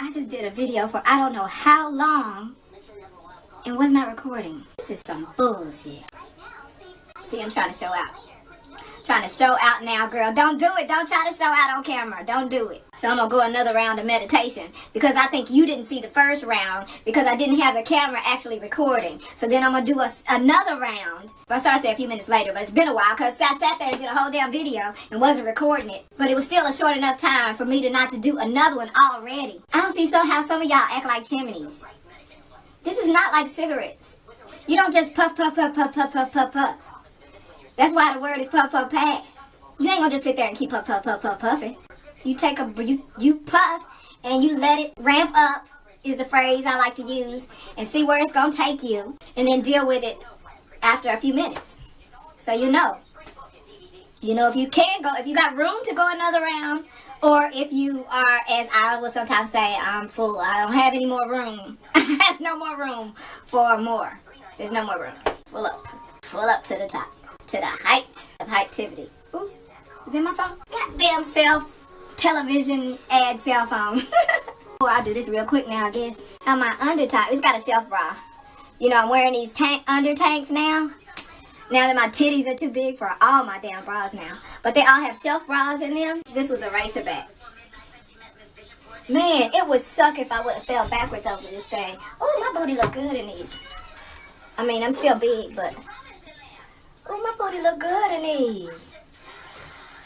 I just did a video for I don't know how long and was not recording. This is some bullshit. See, I'm trying to show out. Trying to show out now, girl. Don't do it. Don't try to show out on camera. Don't do it. So I'm going to go another round of meditation because I think you didn't see the first round because I didn't have the camera actually recording. So then I'm going to do another round. Well, I started a few minutes later, but it's been a while because I sat there and did a whole damn video and wasn't recording it. But it was still a short enough time for me to not to do another one already. I don't see how some of y'all act like chimneys. This is not like cigarettes. You don't just puff, puff, puff, puff, puff, puff, puff, puff. That's why the word is puff, puff, pass. You ain't gonna just sit there and keep puff, puff, puff, puff, puffing. You take you puff and you let it ramp up is the phrase I like to use and see where it's gonna take you and then deal with it after a few minutes. So you know if you can go, if you got room to go another round, or if you are, as I would sometimes say, I'm full. I don't have any more room. I have no more room for more. There's no more room. Full up to the top. To the height of heightivity. Ooh, is that my phone? Goddamn television ad cell phone. Oh, I'll do this real quick now, I guess. On my under top, it's got a shelf bra. You know, I'm wearing these under tanks now. Now that my titties are too big for all my damn bras now. But they all have shelf bras in them. This was a racer back. Man, it would suck if I would have fell backwards over this thing. Oh, my booty look good in these. I mean, I'm still big, but... oh, my booty look good in these.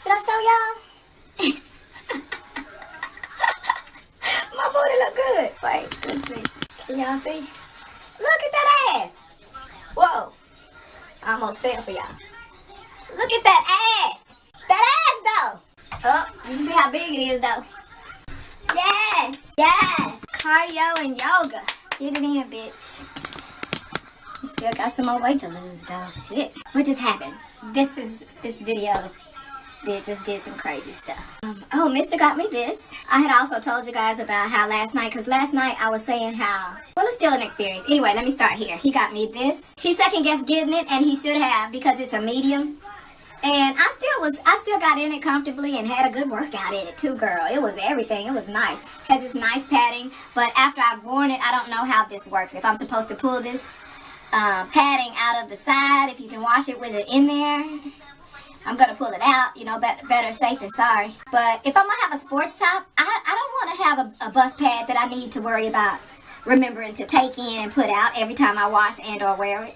Should I show y'all? My booty look good. Wait, let's see. Can y'all see? Look at that ass. Whoa. I almost fell for y'all. Look at that ass. That ass, though. Oh, you can see how big it is, though. Yes. Yes. Cardio and yoga. Get it in, bitch. Still got some more weight to lose though. Shit. What just happened? This video just did some crazy stuff. Oh, Mr. got me this. I had also told you guys about how last night, because last night I was saying how, well, it's still an experience. Anyway, let me start here. He got me this. He second guessed getting it, and he should have because it's a medium. And I still got in it comfortably and had a good workout in it too, girl. It was everything. It was nice. Has this nice padding, but after I've worn it, I don't know how this works. If I'm supposed to pull this padding out of the side, if you can wash it with it in there, I'm gonna pull it out, you know, better safe than sorry. But if I'm gonna have a sports top, I don't want to have a bust pad that I need to worry about remembering to take in and put out every time I wash and or wear it.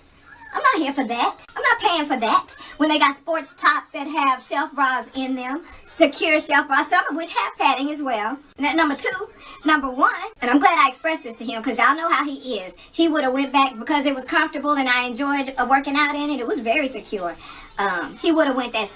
I'm not here for that. I'm not paying for that. When they got sports tops that have shelf bras in them, secure shelf bras, some of which have padding as well. And that number two. Number one, and I'm glad I expressed this to him because y'all know how he is. He would have went back because it was comfortable and I enjoyed working out in it. It was very secure. He would have went that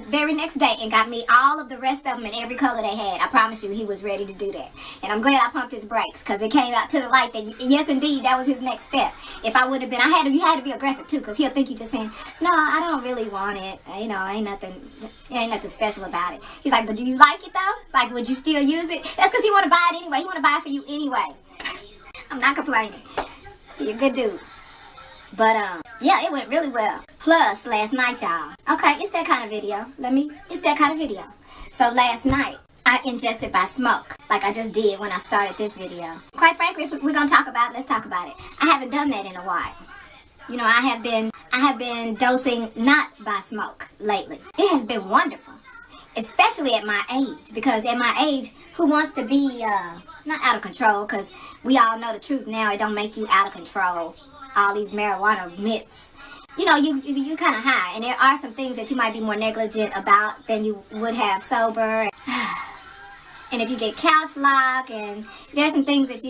very next day and got me all of the rest of them in every color they had. I promise you he was ready to do that. And I'm glad I pumped his brakes because it came out to the light that yes indeed that was his next step. If I would have been, you had to be aggressive too because he'll think you just saying, no, I don't really want it. You know, ain't nothing special about it. He's like, but do you like it though? Like, would you still use it? That's because he want to buy it anyway. He want to buy it for you anyway. I'm not complaining. He's a good dude. But, yeah, it went really well. Plus, last night, y'all. Okay, it's that kind of video. It's that kind of video. So, last night, I ingested by smoke. Like I just did when I started this video. Quite frankly, if we're going to talk about it, let's talk about it. I haven't done that in a while. You know, I have been dosing not by smoke lately. It has been wonderful. Especially at my age. Because at my age, who wants to be, not out of control? Because we all know the truth now. It don't make you out of control. All these marijuana myths. You know, you kind of high. And there are some things that you might be more negligent about than you would have sober. And if you get couch lock, and there's some things that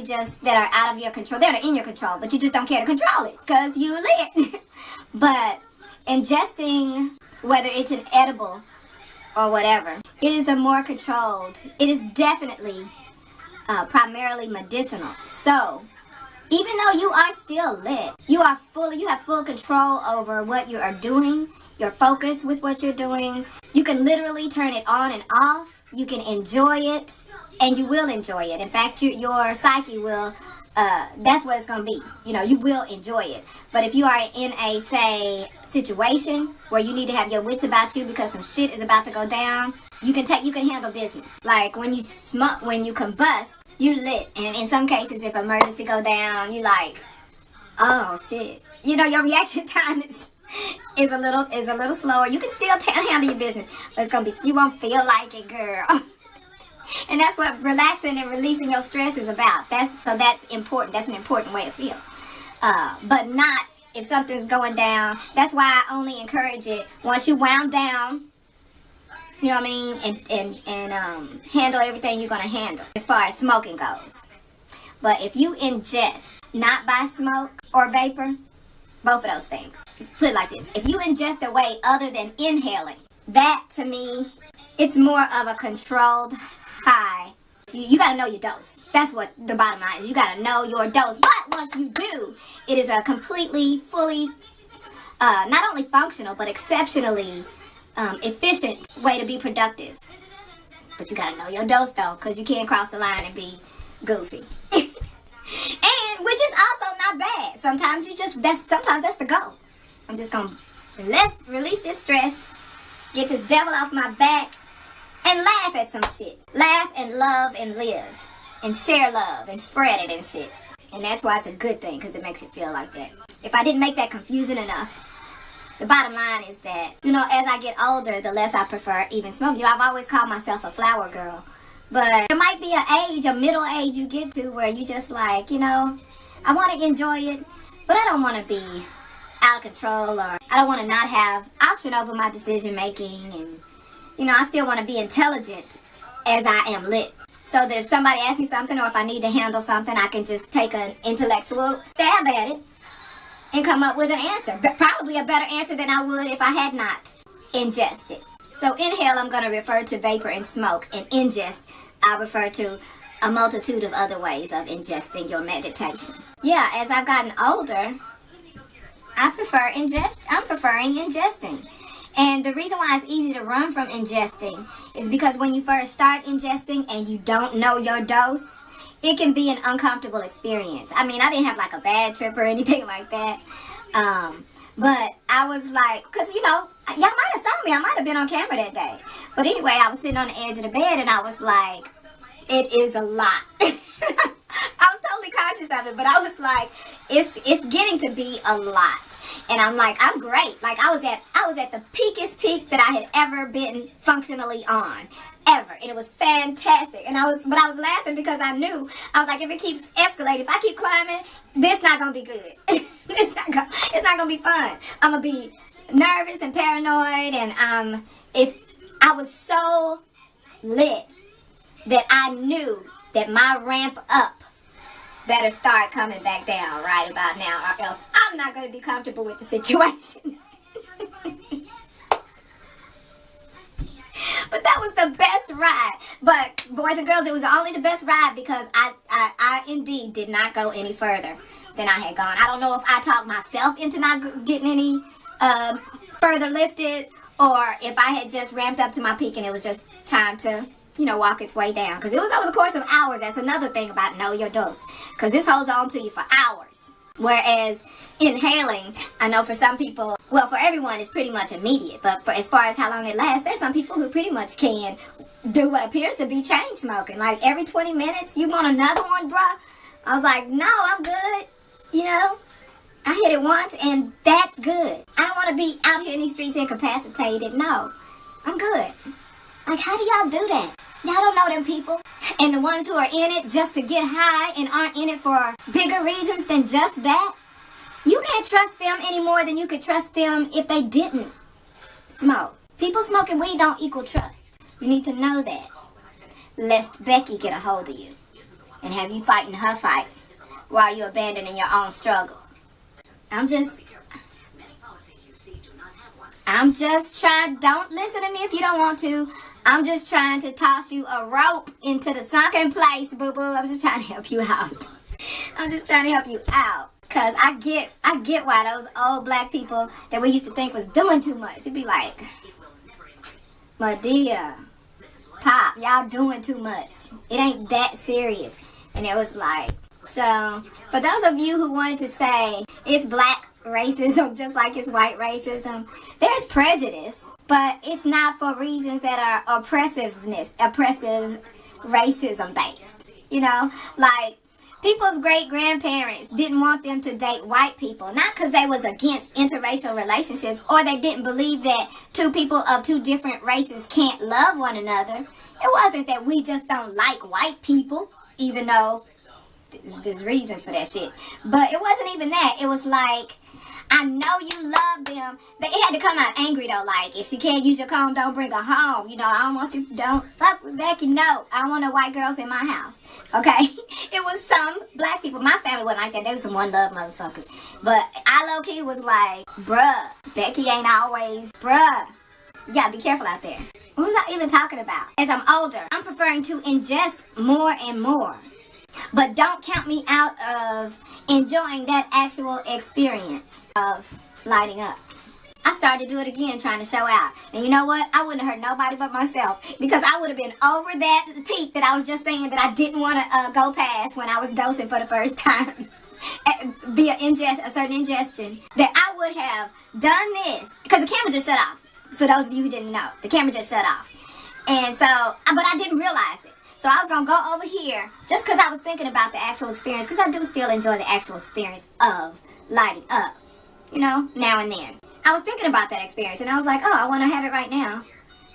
that are out of your control. They're in your control, but you just don't care to control it because you lit. But ingesting, whether it's an edible or whatever, it is a more controlled. It is definitely primarily medicinal. So, even though you are still lit, you have full control over what you are doing, your focus with what you're doing. You can literally turn it on and off. You can enjoy it, and you will enjoy it. In fact, your psyche will, that's what it's going to be. You know, you will enjoy it. But if you are in a, say, situation where you need to have your wits about you because some shit is about to go down, you can handle business. Like when you combust, You lit. And in some cases, if emergency go down, you like, oh shit. You know, your reaction time is a little slower. You can still handle your business, but it's gonna be, you won't feel like it, girl. And that's what relaxing and releasing your stress is about. That's important. That's an important way to feel. But not if something's going down. That's why I only encourage it once you wound down. You know what I mean? And handle everything you're gonna handle as far as smoking goes. But if you ingest, not by smoke or vapor, both of those things. Put it like this: if you ingest a way other than inhaling, that to me, it's more of a controlled high. You gotta know your dose. That's what the bottom line is. You gotta know your dose. But once you do, it is a completely, fully, not only functional, but exceptionally efficient way to be productive. But you gotta know your dose though, because you can't cross the line and be goofy. And which is also not bad. Sometimes sometimes that's the goal. I'm just gonna release this stress, get this devil off my back, and laugh at some shit. Laugh and love and live. And share love and spread it and shit. And that's why it's a good thing, because it makes you feel like that. If I didn't make that confusing enough, the bottom line is that, you know, as I get older, the less I prefer even smoking. You know, I've always called myself a flower girl. But there might be an age, a middle age you get to where you just like, you know, I want to enjoy it, but I don't want to be out of control, or I don't want to not have option over my decision making. And, you know, I still want to be intelligent as I am lit. So that if somebody asks me something, or if I need to handle something, I can just take an intellectual stab at it and come up with an answer. But probably a better answer than I would if I had not ingested. So inhale, I'm going to refer to vapor and smoke. And ingest, I refer to a multitude of other ways of ingesting your meditation. Yeah, as I've gotten older, I'm preferring ingesting. And the reason why it's easy to run from ingesting is because when you first start ingesting and you don't know your dose, it can be an uncomfortable experience. I mean, I didn't have like a bad trip or anything like that. But I was like, because, you know, y'all might have saw me. I might have been on camera that day. But anyway, I was sitting on the edge of the bed and I was like, it is a lot. I was totally conscious of it, but I was like, it's getting to be a lot. And I'm like, I'm great. Like I was at the peakest peak that I had ever been functionally on. Ever. And it was fantastic. And I was laughing because I knew, I was like, if it keeps escalating, if I keep climbing, this not gonna be good. It's not gonna be fun. I'm gonna be nervous and paranoid, and if I was so lit that I knew that my ramp up better start coming back down right about now, or else I'm not gonna be comfortable with the situation. But that was the best ride. But boys and girls, it was only the best ride because I indeed did not go any further than I had gone. I don't know if I talked myself into not getting any further lifted, or if I had just ramped up to my peak and it was just time to, you know, walk its way down. Because it was over the course of hours. That's another thing about know your dose. Because this holds on to you for hours. Whereas inhaling, I know for some people, well, for everyone, it's pretty much immediate. But for as far as how long it lasts, there's some people who pretty much can do what appears to be chain smoking. Like every 20 minutes, you want another one, bruh? I was like, no, I'm good. You know, I hit it once and that's good. I don't want to be out here in these streets incapacitated. No, I'm good. Like, how do y'all do that? Y'all don't know them people. And the ones who are in it just to get high and aren't in it for bigger reasons than just that, you can't trust them any more than you could trust them if they didn't smoke. People smoking weed don't equal trust. You need to know that, lest Becky get a hold of you and have you fighting her fight while you're abandoning your own struggle. I'm just trying, don't listen to me if you don't want to. I'm just trying to toss you a rope into the sunken place, boo-boo. I'm just trying to help you out. I'm just trying to help you out. Because I get why those old black people that we used to think was doing too much, it'd be like, Madea, Pop, y'all doing too much. It ain't that serious. And it was like, so, for those of you who wanted to say it's black racism just like it's white racism, there's prejudice, but it's not for reasons that are oppressive racism based. You know, like people's great-grandparents didn't want them to date white people, not because they was against interracial relationships or they didn't believe that two people of two different races can't love one another. It wasn't that we just don't like white people, even though there's reason for that shit. But it wasn't even that. It was like, I know you love them. It had to come out angry though. Like, if she can't use your comb, don't bring her home. You know, I don't want you, don't fuck with Becky. No, I don't want no white girls in my house. Okay? It was some black people. My family wasn't like that. They was some one love motherfuckers. But I low-key was like, bruh, Becky ain't always, bruh. You gotta be careful out there. What was I even talking about? As I'm older, I'm preferring to ingest more and more. But don't count me out of enjoying that actual experience of lighting up. I started to do it again, trying to show out. And you know what? I wouldn't have hurt nobody but myself. Because I would have been over that peak that I was just saying that I didn't want to go past when I was dosing for the first time. Via a certain ingestion. That I would have done this. Because the camera just shut off. For those of you who didn't know. The camera just shut off. And so, but I didn't realize it. So I was going to go over here just because I was thinking about the actual experience. Because I do still enjoy the actual experience of lighting up. You know, now and then. I was thinking about that experience and I was like, oh, I want to have it right now.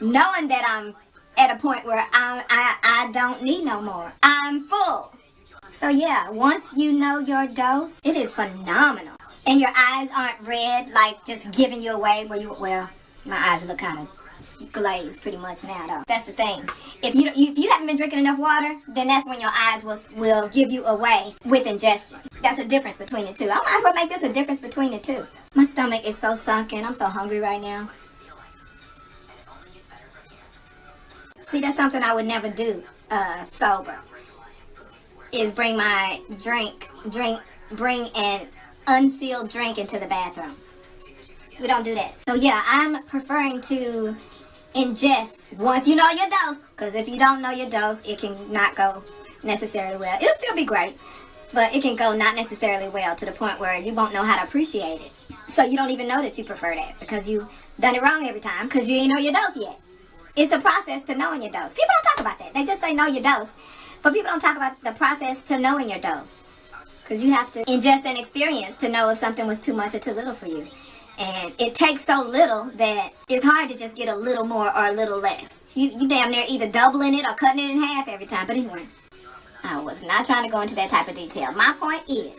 Knowing that I'm at a point where I don't need no more. I'm full. So yeah, once you know your dose, it is phenomenal. And your eyes aren't red, like just giving you away. Well, my eyes look kind of glazed pretty much now though. That's the thing. If you haven't been drinking enough water, then that's when your eyes will give you away with ingestion. That's a difference between the two. I might as well make this a difference between the two. My stomach is so sunken. I'm so hungry right now. See, that's something I would never do sober. Is bring my bring an unsealed drink into the bathroom. We don't do that. So yeah, I'm preferring to ingest once you know your dose. Because if you don't know your dose, it can not go necessarily well. It'll still be great, but it can go not necessarily well to the point where you won't know how to appreciate it. So you don't even know that you prefer that because you've done it wrong every time because you ain't know your dose yet. It's a process to knowing your dose. People don't talk about that. They just say know your dose. But people don't talk about the process to knowing your dose. Because you have to ingest an experience to know if something was too much or too little for you. And it takes so little that it's hard to just get a little more or a little less. You damn near either doubling it or cutting it in half every time. But anyway, I was not trying to go into that type of detail. My point is,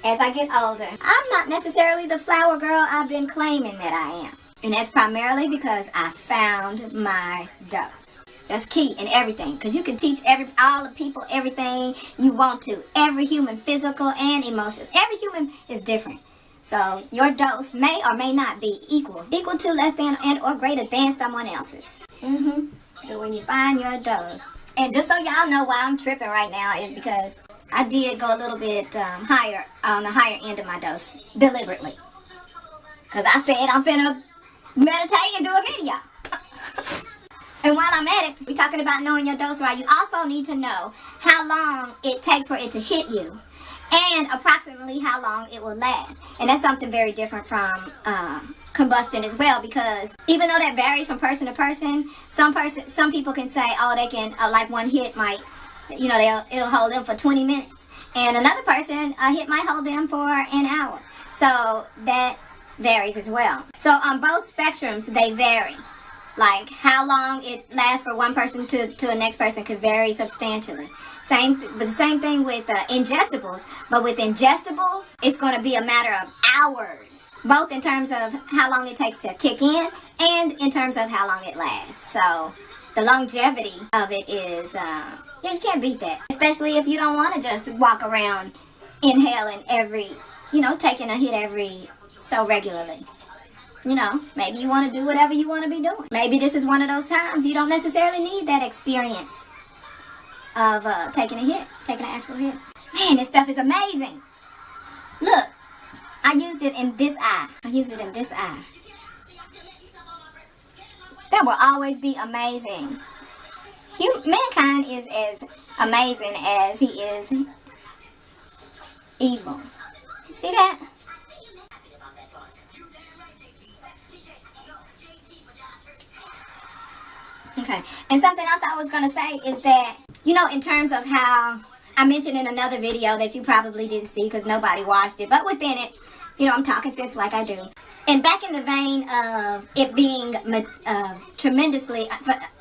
as I get older, I'm not necessarily the flower girl I've been claiming that I am. And that's primarily because I found my dose. That's key in everything. Because you can teach all the people everything you want to. Every human, physical and emotional. Every human is different. So your dose may or may not be equal. Equal to, less than, and or greater than someone else's. But when you find your dose. And just so y'all know why I'm tripping right now is because I did go a little bit higher, on the higher end of my dose, deliberately. Because I said I'm finna meditate and do a video. And while I'm at it, we're talking about knowing your dose right. You also need to know how long it takes for it to hit you. And approximately how long it will last. And that's something very different from combustion as well. Because even though that varies from person to person, some people can say, oh, they can, like one hit might, you know, it'll hold them for 20 minutes. And another person, a hit might hold them for an hour. So that varies as well. So on both spectrums, they vary. Like how long it lasts for one person to the next person could vary substantially. But the same thing with ingestibles. But with ingestibles, it's going to be a matter of hours. Both in terms of how long it takes to kick in and in terms of how long it lasts. So the longevity of it is, yeah, you can't beat that. Especially if you don't want to just walk around inhaling taking a hit every so regularly. You know, maybe you want to do whatever you want to be doing. Maybe this is one of those times you don't necessarily need that experience of taking an actual hit. Man, this stuff is amazing. Look, I used it in this eye. That will always be amazing. Mankind is as amazing as he is evil. You see that? Okay. And something else I was going to say is that, you know, in terms of how I mentioned in another video that you probably didn't see because nobody watched it, but within it, you know, I'm talking sense like I do. And back in the vein of it being tremendously,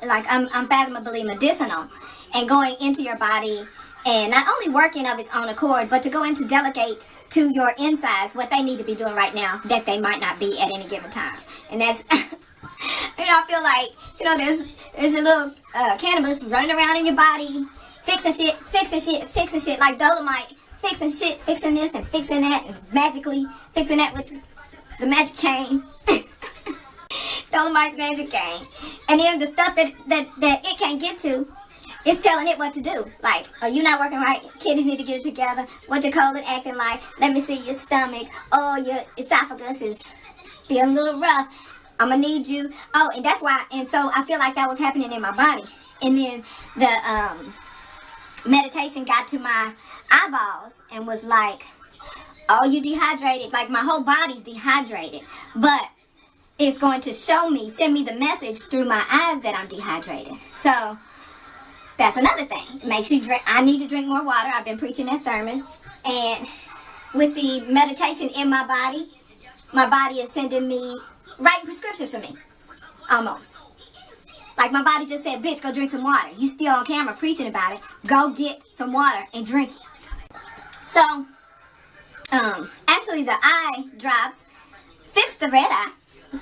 like unfathomably medicinal and going into your body and not only working of its own accord, but to go in to delegate to your insides what they need to be doing right now that they might not be at any given time. And that's, you know, I feel like, you know, there's a little cannabis running around in your body, fixing shit like Dolomite, fixing shit, fixing this and fixing that, and magically fixing that with the magic cane. Dolomite's magic cane. And then the stuff that it can't get to, it's telling it what to do. Like, are you not working right? Kidneys need to get it together. What your colon acting like? Let me see your stomach. Oh, your esophagus is feeling a little rough. I'm going to need you. Oh, and that's why. And so I feel like that was happening in my body. And then the meditation got to my eyeballs and was like, oh, you dehydrated. Like, my whole body's dehydrated. But it's going to show me, send me the message through my eyes that I'm dehydrated. So that's another thing. It makes you drink. I need to drink more water. I've been preaching that sermon. And with the meditation in my body is sending me, writing prescriptions for me. Almost. Like, my body just said, bitch, go drink some water. You still on camera preaching about it. Go get some water and drink it. So, actually the eye drops fixed the red eye.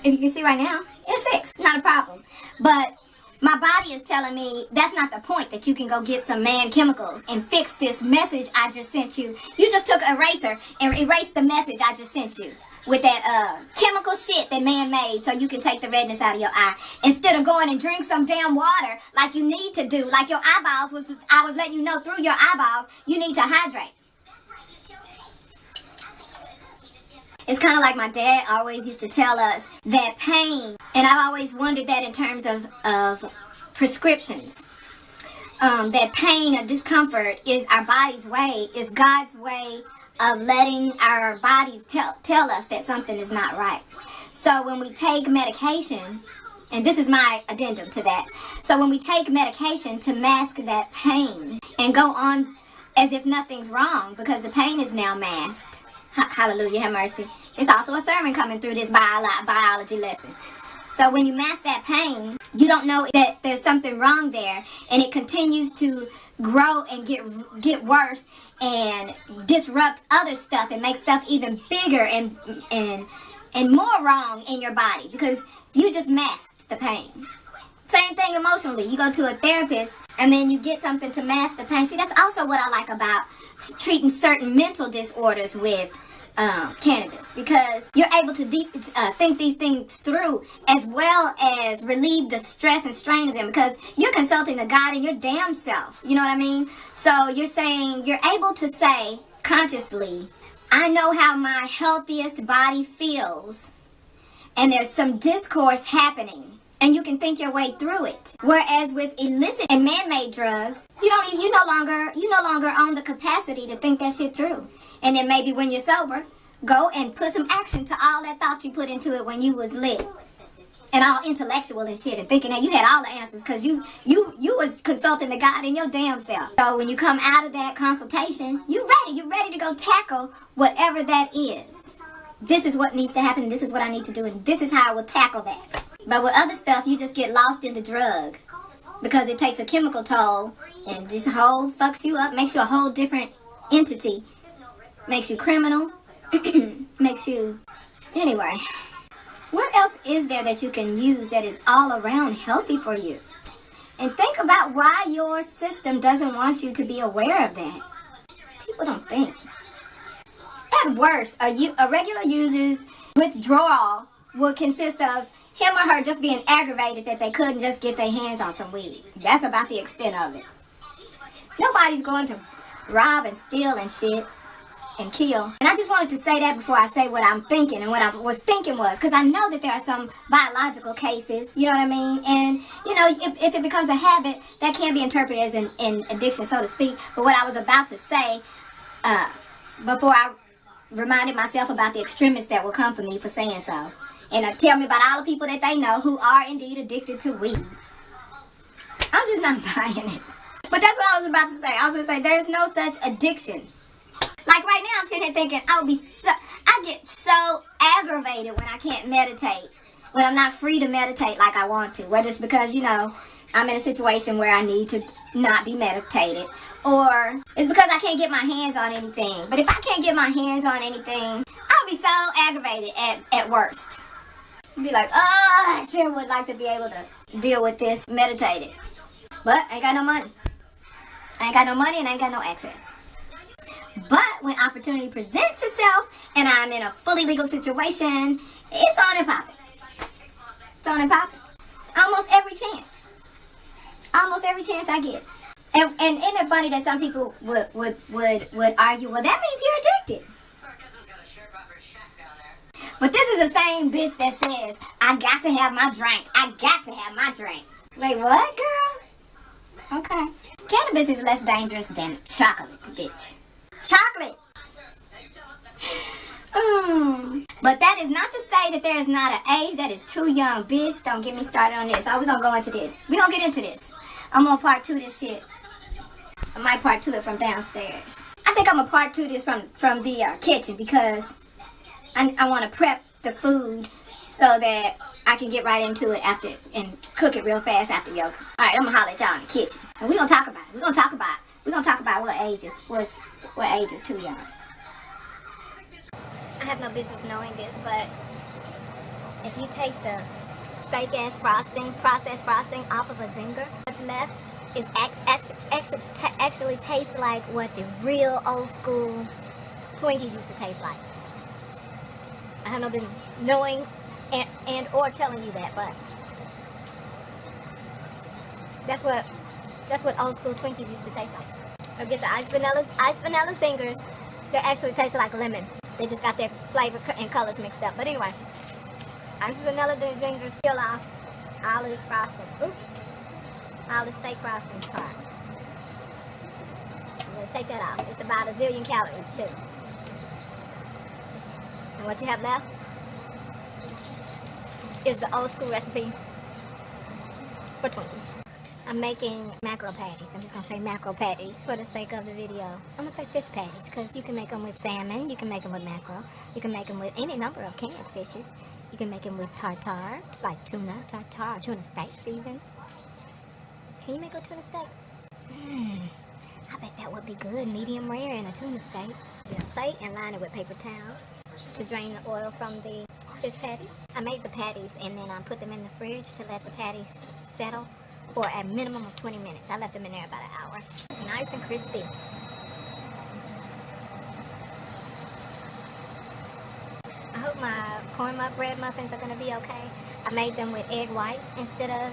If you can see right now, it's fixed. Not a problem. But my body is telling me that's not the point, that you can go get some man chemicals and fix this message I just sent you. You just took an eraser and erased the message I just sent you with that chemical shit that man made so you can take the redness out of your eye. Instead of going and drink some damn water like you need to do, like your eyeballs I was letting you know through your eyeballs, you need to hydrate. It's kind of like my dad always used to tell us that pain, and I've always wondered that in terms of prescriptions, that pain or discomfort is our body's way, is God's way of letting our bodies tell us that something is not right. So when we take medication, and this is my addendum to that, so when we take medication to mask that pain and go on as if nothing's wrong because the pain is now masked, hallelujah, have mercy. It's also a sermon coming through this biology lesson. So when you mask that pain, you don't know that there's something wrong there, and it continues to grow and get worse and disrupt other stuff and make stuff even bigger and more wrong in your body because you just masked the pain. Same thing emotionally. You go to a therapist and then you get something to mask the pain. See, that's also what I like about treating certain mental disorders with cannabis, because you're able to think these things through as well as relieve the stress and strain of them, because you're consulting the God in your damn self. You know what I mean? So you're saying, you're able to say consciously, I know how my healthiest body feels, and there's some discourse happening, and you can think your way through it. Whereas with illicit and man-made drugs, you no longer own the capacity to think that shit through. And then maybe when you're sober, go and put some action to all that thought you put into it when you was lit and all intellectual and shit, and thinking that you had all the answers because you was consulting the God in your damn self. So when you come out of that consultation, you're ready to go tackle whatever that is. This is what needs to happen, this is what I need to do, and this is how I will tackle that. But with other stuff, you just get lost in the drug because it takes a chemical toll and this whole fucks you up, makes you a whole different entity. Makes you criminal. Makes you... Anyway. What else is there that you can use that is all around healthy for you? And think about why your system doesn't want you to be aware of that. People don't think. At worst, a regular user's withdrawal will consist of him or her just being aggravated that they couldn't just get their hands on some weed. That's about the extent of it. Nobody's going to rob and steal and shit and kill. And I just wanted to say that before I say what I'm thinking. And what I was thinking was, because I know that there are some biological cases, you know what I mean? And, you know, if it becomes a habit, that can be interpreted as an addiction, so to speak. But what I was about to say, before I reminded myself about the extremists that will come for me for saying so. And tell me about all the people that they know who are indeed addicted to weed. I'm just not buying it. But that's what I was about to say. I was going to say, there's no such addiction. Like right now, I'm sitting here thinking, I get so aggravated when I can't meditate. When I'm not free to meditate like I want to. Whether it's because, you know, I'm in a situation where I need to not be meditated. Or it's because I can't get my hands on anything. But if I can't get my hands on anything, I'll be so aggravated at worst. I'll be like, oh, I sure would like to be able to deal with this meditated. But I ain't got no money. I ain't got no money and I ain't got no access. But when opportunity presents itself and I'm in a fully legal situation, it's on and popping. It's on and popping. Almost every chance. Almost every chance I get. And isn't it funny that some people would argue, well, that means you're addicted. But this is the same bitch that says, I got to have my drink. I got to have my drink. Wait, what, girl? Okay. Cannabis is less dangerous than chocolate, bitch. Chocolate. But that is not to say that there is not an age that is too young. Bitch, don't get me started on this. Oh, we're going to go into this. We're going to get into this. I'm going to part 2 this shit. I might part 2 it from downstairs. I think I'm going to part 2 this from the kitchen because I want to prep the food so that I can get right into it after and cook it real fast after yoga. All right, I'm going to holler at y'all in the kitchen. And we're going to talk about it. We're going to talk about what age is too young. I have no business knowing this, but if you take the fake ass frosting, processed frosting off of a zinger, what's left is actually tastes like what the real old school Twinkies used to taste like. I have no business knowing and or telling you that, but that's what old school Twinkies used to taste like. Or get the ice vanilla zingers. They actually taste like lemon. They just got their flavor and colors mixed up. But anyway, ice vanilla zingers peel off all of this frosting. Ooh, all this fake frosting part. I'm gonna take that off. It's about a zillion calories too. And what you have left is the old school recipe for Twinkies. I'm making mackerel patties. I'm just going to say mackerel patties for the sake of the video. I'm going to say fish patties because you can make them with salmon, you can make them with mackerel, you can make them with any number of canned fishes. You can make them with tartare, like tuna, tartare, tuna steaks even. Can you make a tuna steaks? I bet that would be good, medium rare in a tuna steak. Get a plate and line it with paper towels to drain the oil from the fish patties. I made the patties and then I put them in the fridge to let the patties settle for a minimum of 20 minutes. I left them in there about an hour. Nice and crispy. I hope my cornbread muffins are going to be okay. I made them with egg whites instead of,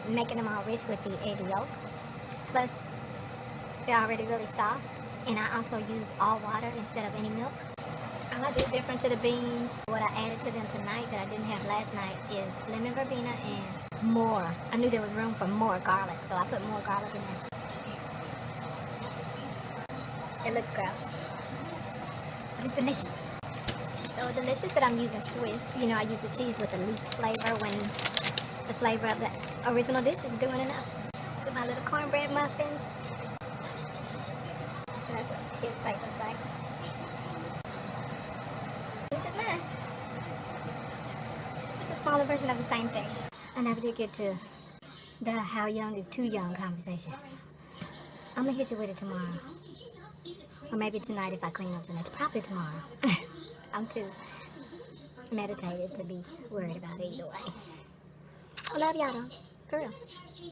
making them all rich with the egg yolk. Plus, they're already really soft. And I also use all water instead of any milk. All I did different to the beans, what I added to them tonight that I didn't have last night is lemon verbena and more. I knew there was room for more garlic, so I put more garlic in there. It looks gross, but it's delicious. So delicious that I'm using Swiss. I use the cheese with the least flavor when the flavor of the original dish is doing enough. With my little cornbread muffins. And that's what his plate looks like. This is mine. Just a smaller version of the same thing. I never did get to the how young is too young conversation. I'm gonna hit you with it tomorrow. Or maybe tonight if I clean up tonight. Probably tomorrow. I'm too meditated to be worried about it either way. I love y'all though. For real.